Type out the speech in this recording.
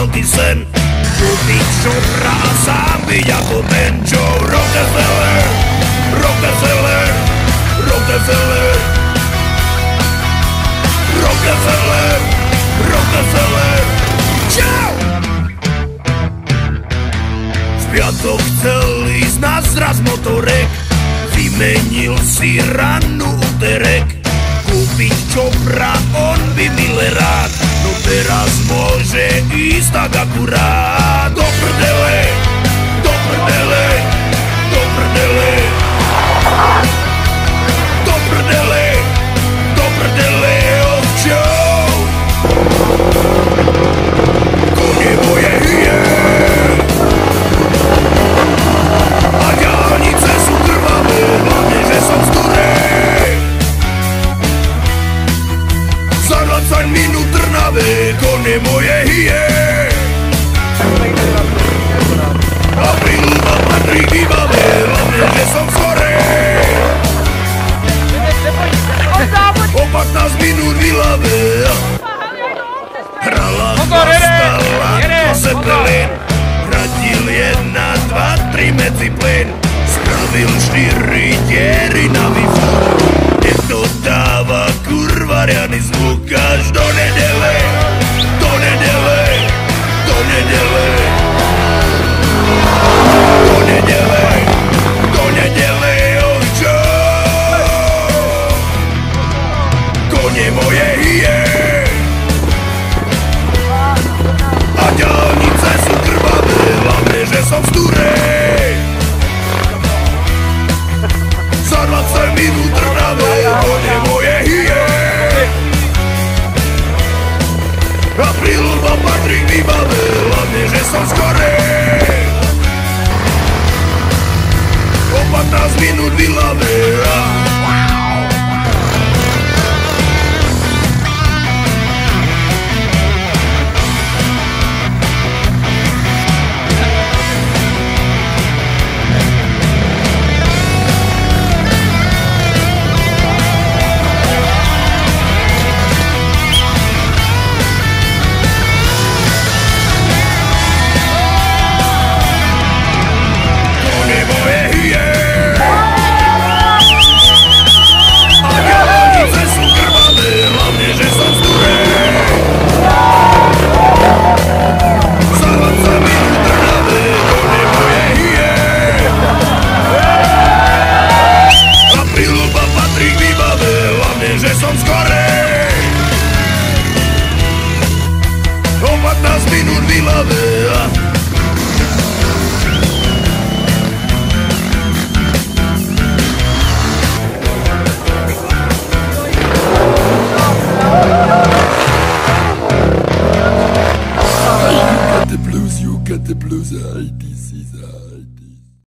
veľký sen. Kúpiť šopra a sám byť ako ten Joe Rockefeller, Rockefeller, Rockefeller, Rockefeller, Rockefeller. Čau! V piatok chcel ísť na zraz motorek, vymenil si rannú úterek. Kúpiť čopra, on by milé rád, no teraz môže ísť tak akurát. Do prdele, do prdele, do prdele, do prdele, do prdele, ovčou. Kone moje hyje a diaľnice sú krvavé, hlavne, že som z Turej. Za 20 minút Trnave, kone moje hyje. Aprílová Patrik vybavé, hlavne, že som z Korej. O 15 minút vylavé, hrala stala Zeppelin, radil 1, 2, 3 medzi plyn, spravil 4 diery na Wi-Fi. Niekto dáva kurva riadny zvuk až do nedele, do nedele, do nedele, do nedele, do nedele, ovčo. Kone moje hyje a diaľnice sú krvavé, hlavne, že som z Turej. Za 20 minút Trnave, kone moje hyje. Aprílová Patrik vybavé, hlavne, že som z Korej. O 15 minút vylavé. You get the blues.